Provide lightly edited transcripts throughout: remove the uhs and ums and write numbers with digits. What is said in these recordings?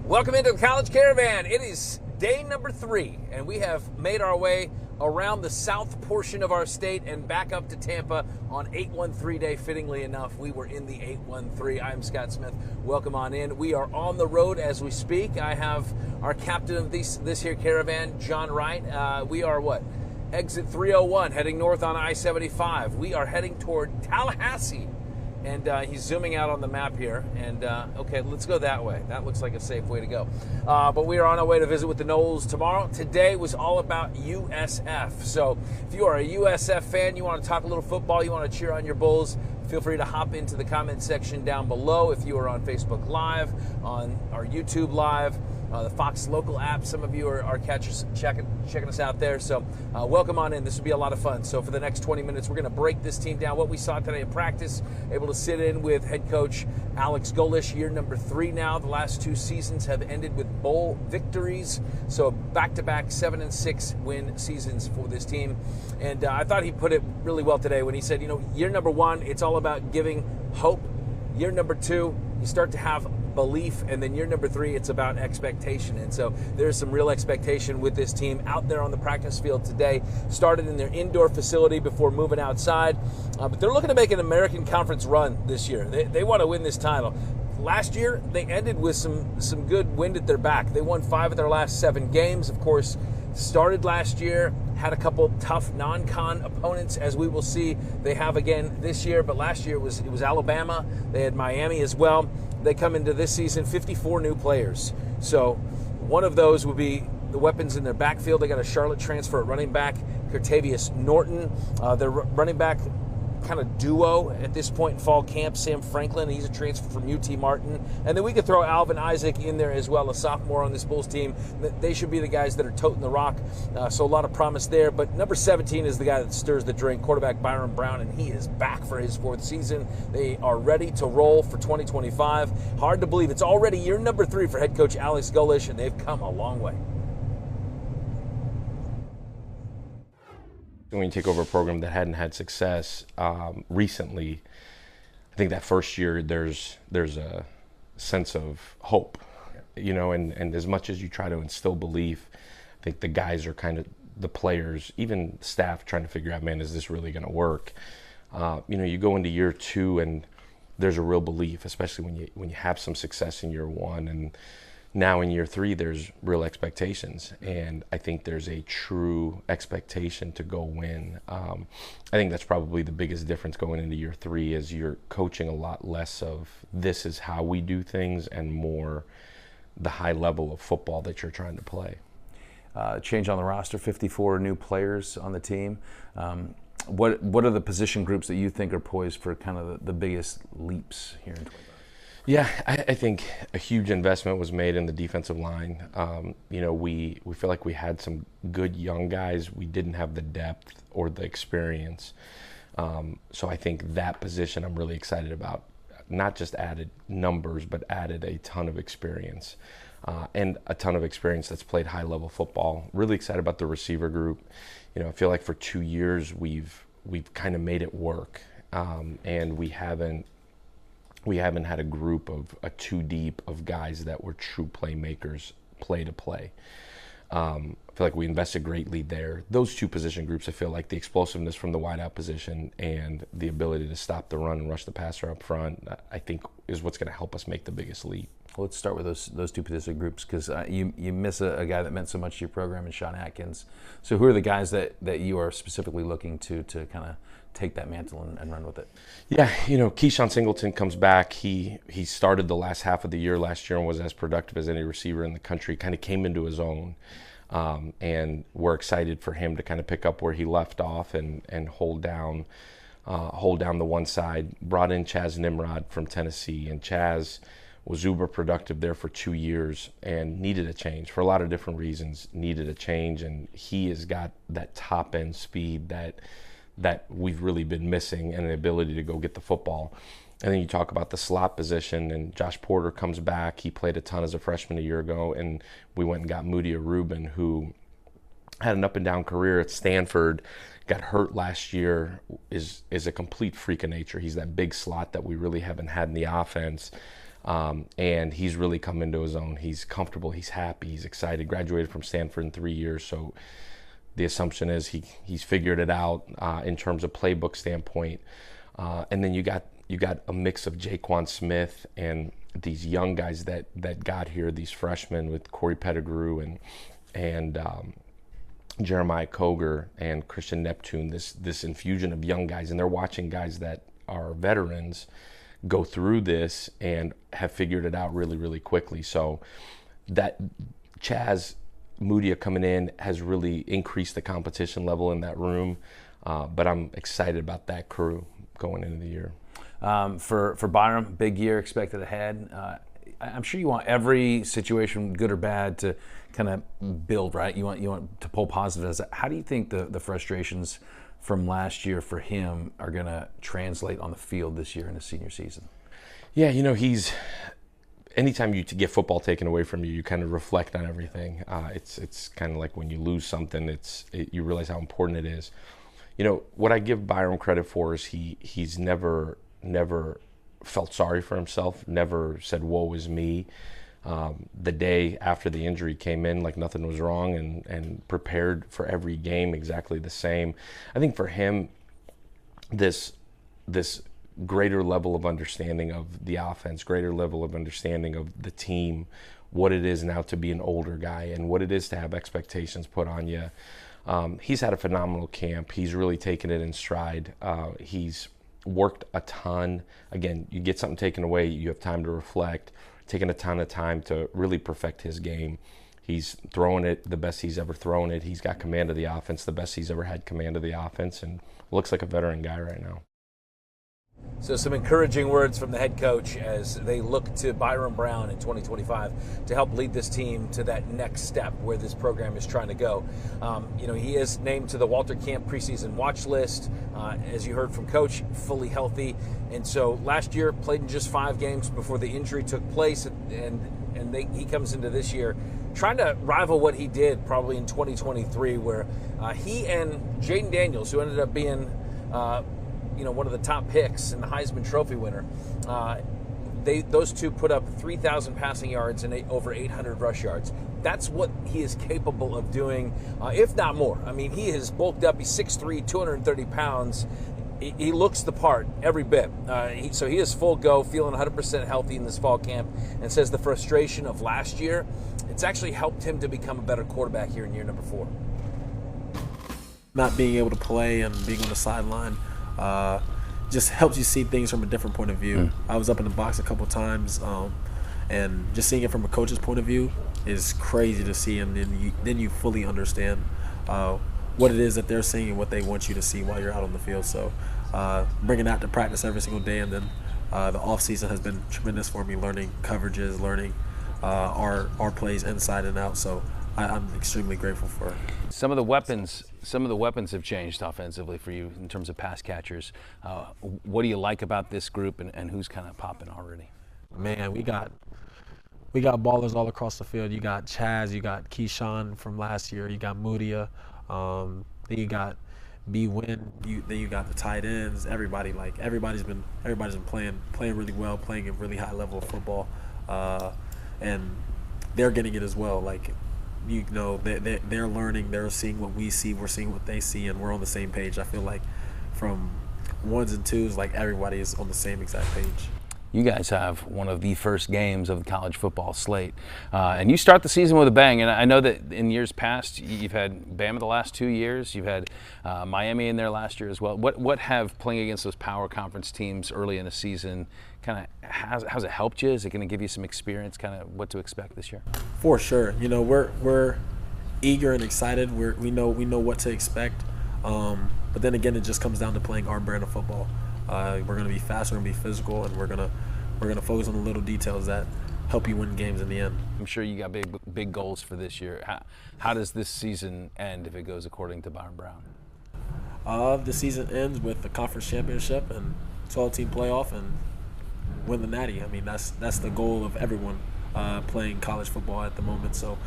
Welcome into the College Caravan. It is day number 3, and we have made our way around the south portion of our state and back up to Tampa on 813 day. Fittingly enough, we were in the 813. I'm Scott Smith. Welcome on in. We are on the road as we speak. I have our captain of this here caravan, John Wright. We are exit 301, heading north on I-75. We are heading toward Tallahassee. And he's zooming out on the map here. And, okay, let's go that way. That looks like a safe way to go. But we are on our way to visit with the Noles tomorrow. Today was all about USF. So if you are a USF fan, you want to talk a little football, you want to cheer on your Bulls, feel free to hop into the comment section down below. If you are on Facebook Live, on our YouTube Live, the Fox local app, some of you are checking us out there. So welcome on in. This will be a lot of fun. So for the next 20 minutes, we're going to break this team down. What we saw today in practice, able to sit in with head coach Alex Golesh, year number 3 now. The last 2 seasons have ended with bowl victories. So back-to-back 7-6 win seasons for this team. And I thought he put it really well today when he said, year number 1, it's all about giving hope. Year number 2, you start to have belief, and then year number 3, it's about expectation. And so there's some real expectation with this team out there on the practice field today. Started in their indoor facility before moving outside, but they're looking to make an American Conference run this year. They want to win this title. Last year, they ended with some good wind at their back. They won 5 of their last 7 games. Of course, started last year, had a couple tough non-con opponents, as we will see they have again this year. But last year it was Alabama. They had Miami as well. They come into this season 54 new players. So one of those would be the weapons in their backfield. They got a Charlotte transfer at running back, Curtavious Norton. Their running back kind of duo at this point in fall camp, Sam Franklin, he's a transfer from UT Martin. And then we could throw Alvin Isaac in there as well, a sophomore on this Bulls team. They should be the guys that are toting the rock, so a lot of promise there. But number 17 is the guy that stirs the drink, quarterback Byrum Brown, and he is back for his 4th season. They are ready to roll for 2025. Hard to believe it's already year number 3 for head coach Alex Golesh, and they've come a long way. When you take over a program that hadn't had success recently, I think that first year there's a sense of hope, and as much as you try to instill belief, I think the guys are kind of, the players, even staff, trying to figure out, man, is this really going to work? You go into year 2 and there's a real belief, especially when you have some success in year 1, and now in year 3, there's real expectations, and I think there's a true expectation to go win. I think that's probably the biggest difference going into year 3 is you're coaching a lot less of this is how we do things and more the high level of football that you're trying to play. Change on the roster, 54 new players on the team. What are the position groups that you think are poised for kind of the biggest leaps here in 2025? Yeah, I think a huge investment was made in the defensive line. We feel like we had some good young guys. We didn't have the depth or the experience. So I think that position I'm really excited about. Not just added numbers, but added a ton of experience. And a ton of experience that's played high-level football. Really excited about the receiver group. I feel like for 2 years we've kind of made it work, and we haven't had a group of a 2 deep of guys that were true playmakers, play to play. I feel like we invested greatly there. Those 2 position groups, I feel like the explosiveness from the wideout position and the ability to stop the run and rush the passer up front, I think is what's going to help us make the biggest leap. Well, let's start with those 2 position groups, because you miss a guy that meant so much to your program in Sean Atkins. So who are the guys that you are specifically looking to kind of take that mantle and run with it? Yeah, Keyshawn Singleton comes back. He started the last half of the year last year and was as productive as any receiver in the country, kind of came into his own. And we're excited for him to kind of pick up where he left off and hold down the one side. Brought in Chaz Nimrod from Tennessee, and Chaz was uber productive there for 2 years and needed a change for a lot of different reasons, needed a change, and he has got that top end speed that we've really been missing, and the ability to go get the football. And then you talk about the slot position, and Josh Porter comes back. He played a ton as a freshman a year ago, and we went and got Mudia Rubin, who had an up and down career at Stanford, got hurt last year, is a complete freak of nature. He's that big slot that we really haven't had in the offense. And he's really come into his own. He's comfortable, he's happy, he's excited. Graduated from Stanford in 3 years, so the assumption is he's figured it out in terms of playbook standpoint. And then you got a mix of Jaquan Smith and these young guys that got here, these freshmen with Corey Pettigrew and Jeremiah Koger and Christian Neptune, this infusion of young guys, and they're watching guys that are veterans go through this and have figured it out really, really quickly. So that Chaz Mudia coming in has really increased the competition level in that room, but I'm excited about that crew going into the year. For Byrum, big year expected ahead. I'm sure you want every situation, good or bad, to kind of build, right? You want to pull positives. How do you think the frustrations from last year for him are going to translate on the field this year in his senior season? Yeah, anytime you get football taken away from you, you kind of reflect on everything. It's kind of like when you lose something, you realize how important it is. What I give Byrum credit for is he's never felt sorry for himself, never said, woe is me. The day after the injury came in, like nothing was wrong, and prepared for every game exactly the same. I think for him, this greater level of understanding of the offense, greater level of understanding of the team, what it is now to be an older guy and what it is to have expectations put on you. He's had a phenomenal camp. He's really taken it in stride. He's worked a ton. Again, you get something taken away, you have time to reflect, taking a ton of time to really perfect his game. He's throwing it the best he's ever thrown it. He's got command of the offense, the best he's ever had command of the offense, and looks like a veteran guy right now. So some encouraging words from the head coach as they look to Byrum Brown in 2025 to help lead this team to that next step where this program is trying to go. He is named to the Walter Camp preseason watch list. As you heard from Coach, fully healthy. And so last year played in just 5 games before the injury took place. And he comes into this year trying to rival what he did probably in 2023, where he and Jaden Daniels, who ended up being one of the top picks and the Heisman Trophy winner, those two put up 3,000 passing yards and over 800 rush yards. That's what he is capable of doing, if not more. I mean, he has bulked up. He's 6'3", 230 pounds. He looks the part every bit. So he is full go, feeling 100% healthy in this fall camp, and says the frustration of last year, it's actually helped him to become a better quarterback here in year number 4. Not being able to play and being on the sideline just helps you see things from a different point of view. I was up in the box a couple times, and just seeing it from a coach's point of view is crazy to see, and then you fully understand what it is that they're seeing and what they want you to see while you're out on the field. So bringing that to practice every single day, and then the off season has been tremendous for me, learning coverages, learning our plays inside and out. So I'm extremely grateful for it. Some of the weapons have changed offensively for you in terms of pass catchers. What do you like about this group, and who's kind of popping already? Man, we got ballers all across the field. You got Chaz, you got Keyshawn from last year, you got Mudia, then you got B-Win, then you got the tight ends. Everybody's been playing really well, playing a really high level of football, and they're getting it as well. They're learning, they're seeing what we see, we're seeing what they see, and we're on the same page. I feel like from 1s and 2s, everybody is on the same exact page. You guys have one of the first games of the college football slate, and you start the season with a bang. And I know that in years past, you've had Bama the last 2 years, you've had Miami in there last year as well. What have playing against those power conference teams early in the season kind of how's it helped you? Is it going to give you some experience, kind of what to expect this year? For sure. We're eager and excited. We know what to expect. But then again, it just comes down to playing our brand of football. We're going to be fast, we're going to be physical, and we're going to focus on the little details that help you win games in the end. I'm sure you got big goals for this year. How does this season end if it goes according to Byrum Brown? The season ends with the conference championship and 12-team playoff and win the Natty. I mean, that's the goal of everyone playing college football at the moment. So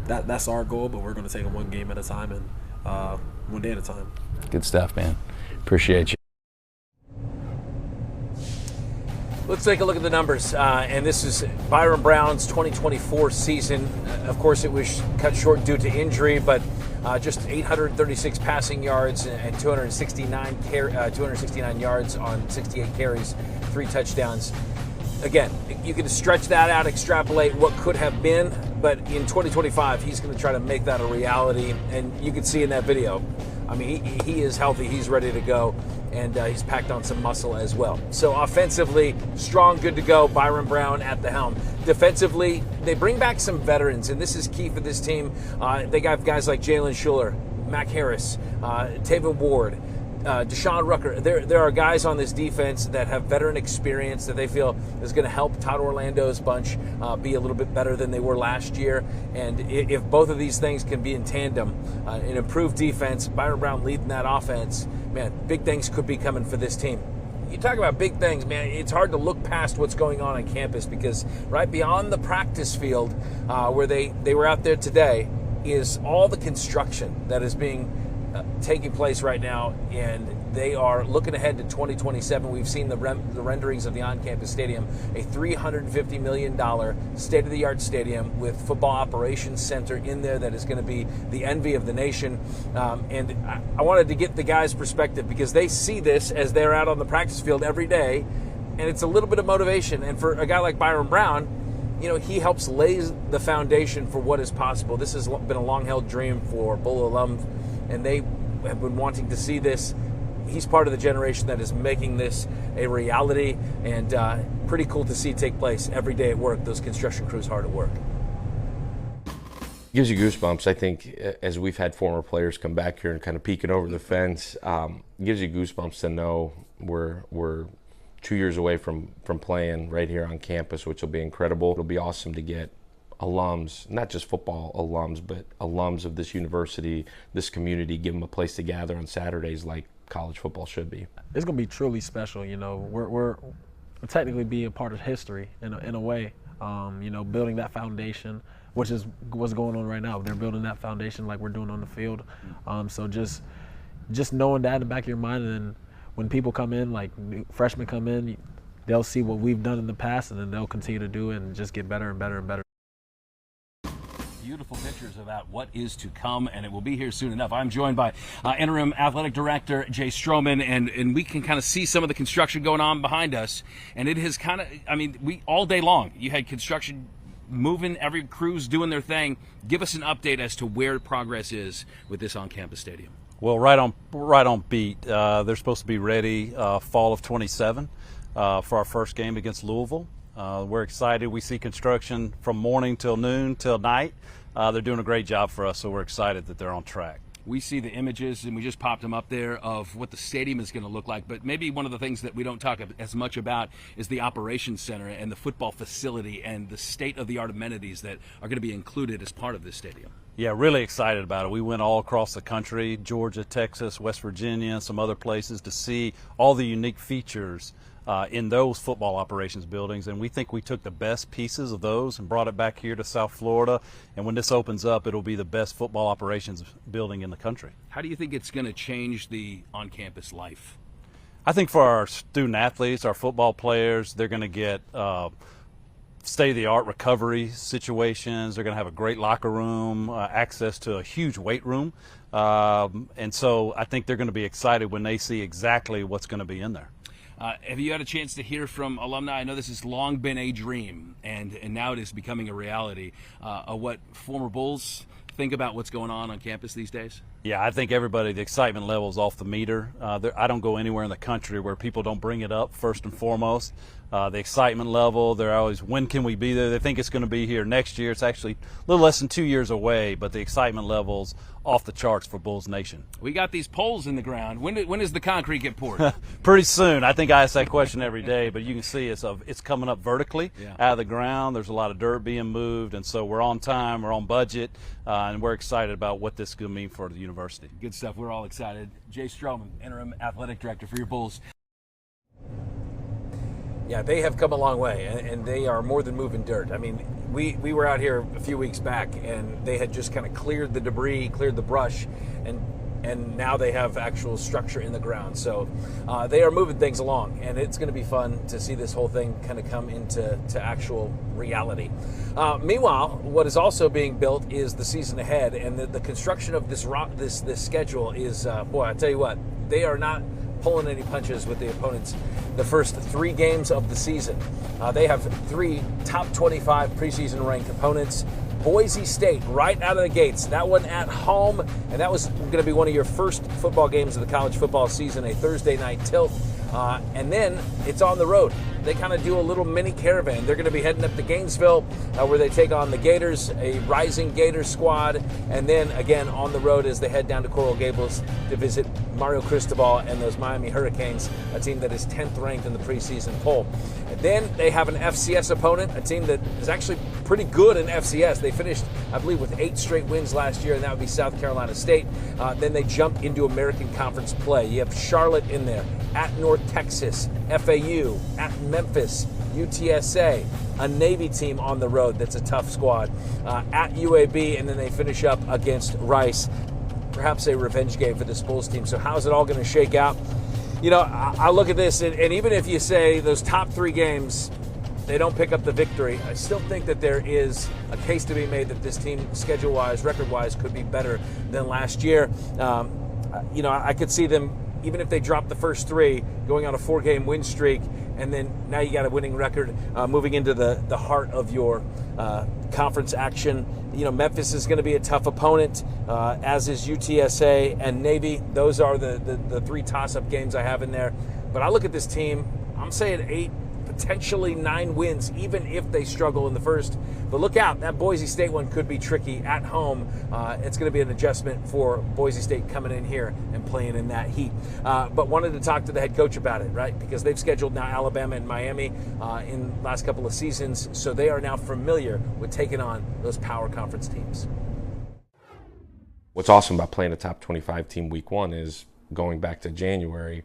that's our goal, but we're going to take it one game at a time and one day at a time. Good stuff, man. Appreciate you. Let's take a look at the numbers. And this is Byrum Brown's 2024 season. Of course, it was cut short due to injury, but just 836 passing yards and 269 yards on 68 carries, 3 touchdowns. Again, you can stretch that out, extrapolate what could have been, but in 2025, he's going to try to make that a reality. And you can see in that video, I mean, he is healthy, he's ready to go, and he's packed on some muscle as well. So offensively, strong, good to go. Byrum Brown at the helm. Defensively, they bring back some veterans, and this is key for this team. They got guys like Jalen Schuler, Mac Harris, Taven Ward, Deshaun Rucker. There are guys on this defense that have veteran experience that they feel is going to help Todd Orlando's bunch be a little bit better than they were last year. And if both of these things can be in tandem, an improved defense, Byrum Brown leading that offense, man, big things could be coming for this team. You talk about big things, man, it's hard to look past what's going on campus, because right beyond the practice field where they were out there today is all the construction that is being taking place right now, and they are looking ahead to 2027. We've seen the renderings of the on-campus stadium, a $350 million state-of-the-art stadium with football operations center in there that is going to be the envy of the nation. And I wanted to get the guys' perspective, because they see this as they're out on the practice field every day, and it's a little bit of motivation. And for a guy like Byrum Brown, you know, he helps lay the foundation for what is possible. This has been a long-held dream for Bull alums, and they have been wanting to see this. He's part of the generation that is making this a reality, and pretty cool to see take place every day at work, those construction crews hard at work. Gives you goosebumps. I think as we've had former players come back here and kind of peeking over the fence, gives you goosebumps to know we're 2 years away from playing right here on campus, which will be incredible. It'll be awesome to get alums, not just football alums, but alums of this university, this community, give them a place to gather on Saturdays like college football should be. It's going to be truly special. You know, we're technically being a part of history in a way. You know, building that foundation, which is what's going on right now. They're building that foundation like we're doing on the field. So just knowing that in the back of your mind, and then when people come in, like freshmen come in, they'll see what we've done in the past, and then they'll continue to do it and just get better and better and better. Beautiful pictures about what is to come, and it will be here soon enough. I'm joined by interim athletic director Jay Stroman, and we can kind of see some of the construction going on behind us. And it has kind of, I mean, we all day long you had construction moving, every crew's doing their thing. Give us an update as to where progress is with this on-campus stadium. Well, right on beat. They're supposed to be ready fall of 27 for our first game against Louisville. We're excited. We see construction from morning till noon till night. They're doing a great job for us, so we're excited that they're on track. We see the images, and we just popped them up there, of what the stadium is going to look like. But maybe one of the things that we don't talk as much about is the operations center and the football facility and the state-of-the-art amenities that are going to be included as part of this stadium. Yeah, really excited about it. We went all across the country, Georgia, Texas, West Virginia, and some other places to see all the unique features in those football operations buildings, and we think we took the best pieces of those and brought it back here to South Florida. And when this opens up, it'll be the best football operations building in the country. How do you think it's going to change the on-campus life? I think for our student athletes, our football players, they're going to get state-of-the-art recovery situations. They're going to have a great locker room, access to a huge weight room. And so I think they're going to be excited when they see exactly what's going to be in there. Have you had a chance to hear from alumni? I know this has long been a dream, and now it is becoming a reality. What former Bulls think about what's going on campus these days? Yeah, I think everybody, the excitement level is off the meter. I don't go anywhere in the country where people don't bring it up first and foremost. The excitement level, they're always, when can we be there? They think it's going to be here next year. It's actually a little less than 2 years away, but the excitement level's off the charts for Bulls Nation. We got these poles in the ground. When does the concrete get poured? Pretty soon. I think I ask that question every day, but you can see it's coming up vertically out of the ground. There's a lot of dirt being moved, and so we're on time, we're on budget, and we're excited about what this is going to mean for the university. Good stuff. We're all excited. Jay Stroman, interim athletic director for your Bulls. Yeah, they have come a long way, and they are more than moving dirt. I mean, we were out here a few weeks back, and they had just kind of cleared the debris, cleared the brush, and and now they have actual structure in the ground. So they are moving things along, and it's going to be fun to see this whole thing kind of come into actual reality. Meanwhile, what is also being built is the season ahead, and the construction of this schedule is, boy, I tell you what, they are not pulling any punches with the opponents the first 3 games of the season. They have 3 top 25 preseason ranked opponents. Boise State right out of the gates. That one at home, and that was going to be one of your first football games of the college football season, a Thursday night tilt. And then it's on the road. They kind of do a little mini caravan. They're going to be heading up to Gainesville, where they take on the Gators, a rising Gators squad, and then again on the road as they head down to Coral Gables to visit Mario Cristobal and those Miami Hurricanes, a team that is 10th ranked in the preseason poll. And then they have an FCS opponent, a team that is actually pretty good in FCS. They finished, I believe, with 8 straight wins last year, and that would be South Carolina State. Then they jump into American Conference play. You have Charlotte in there, at North Texas, FAU, at Memphis, UTSA, a Navy team on the road that's a tough squad, at UAB, and then they finish up against Rice. Perhaps a revenge game for this Bulls team. So how's it all going to shake out? You know, I look at this, and even if you say those top 3 games, they don't pick up the victory, I still think that there is a case to be made that this team, schedule-wise, record-wise, could be better than last year. You know, I could see them, even if they drop the first 3, going on a 4-game win streak, and then now you got a winning record, moving into the heart of your conference action. You know, Memphis is going to be a tough opponent, as is UTSA and Navy. Those are the 3 toss-up games I have in there. But I look at this team, I'm saying 8, potentially 9 wins, even if they struggle in the first. But look out, that Boise State one could be tricky at home. It's going to be an adjustment for Boise State coming in here and playing in that heat. But wanted to talk to the head coach about it, right? Because they've scheduled now Alabama and Miami in the last couple of seasons, so they are now familiar with taking on those power conference teams. What's awesome about playing a top 25 team week 1 is going back to January,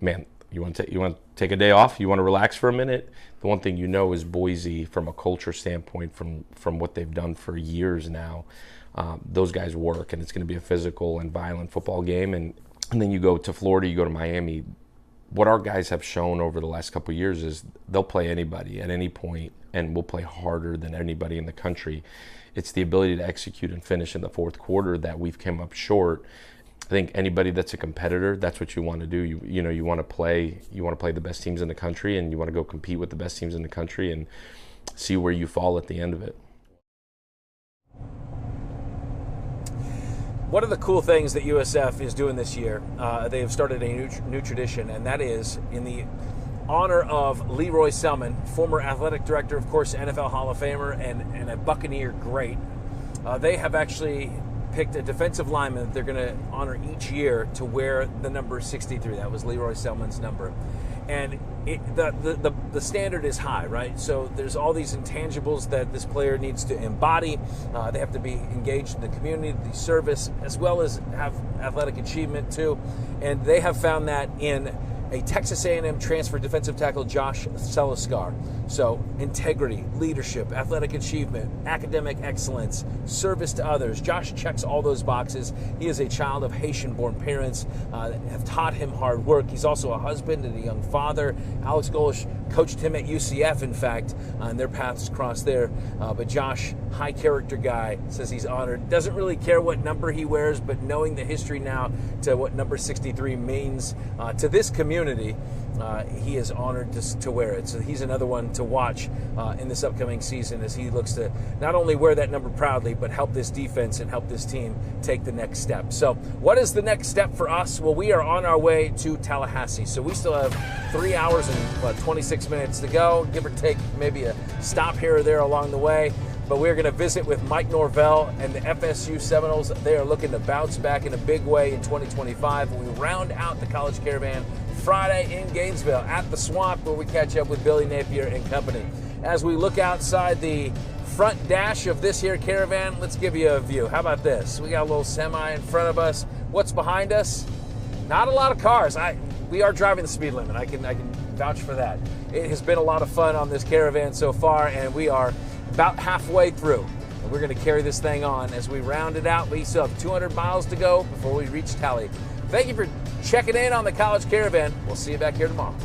man, you want to take a day off? You want to relax for a minute? The one thing you know is Boise, from a culture standpoint, from what they've done for years now, those guys work, and it's going to be a physical and violent football game. And then you go to Florida, you go to Miami. What our guys have shown over the last couple of years is they'll play anybody at any point, and we'll play harder than anybody in the country. It's the ability to execute and finish in the fourth quarter that we've come up short. I think anybody that's a competitor, that's what you want to do. You want to play the best teams in the country, and you want to go compete with the best teams in the country and see where you fall at the end of it. One of the cool things that USF is doing this year, they have started a new tradition, and that is in the honor of Leroy Selman, former athletic director, of course, NFL Hall of Famer, and a Buccaneer great. They have actually picked a defensive lineman that they're going to honor each year to wear the number 63. That was Leroy Selman's number. And the standard is high, right? So there's all these intangibles that this player needs to embody. They have to be engaged in the community, the service, as well as have athletic achievement too. And they have found that in a Texas A&M transfer defensive tackle, Josh Seliskar. So integrity, leadership, athletic achievement, academic excellence, service to others. Josh checks all those boxes. He is a child of Haitian-born parents that have taught him hard work. He's also a husband and a young father. Alex Golesh coached him at UCF, in fact, and their paths crossed there. But Josh, high character guy, says he's honored. Doesn't really care what number he wears, but knowing the history now to what number 63 means to this community, he is honored to wear it. So he's another one to watch in this upcoming season as he looks to not only wear that number proudly, but help this defense and help this team take the next step. So what is the next step for us? Well, we are on our way to Tallahassee. So we still have 3 hours and 26 minutes to go, give or take maybe a stop here or there along the way. But we're going to visit with Mike Norvell and the FSU Seminoles. They are looking to bounce back in a big way in 2025. We round out the College Caravan Friday in Gainesville at the Swamp, where we catch up with Billy Napier and company. As we look outside the front dash of this here Caravan, let's give you a view. How about this? We got a little semi in front of us. What's behind us? Not a lot of cars. We are driving the speed limit. I can vouch for that. It has been a lot of fun on this Caravan so far, and we are about halfway through. And we're going to carry this thing on as we round it out. We still have 200 miles to go before we reach Tally. Thank you for checking in on the College Caravan. We'll see you back here tomorrow.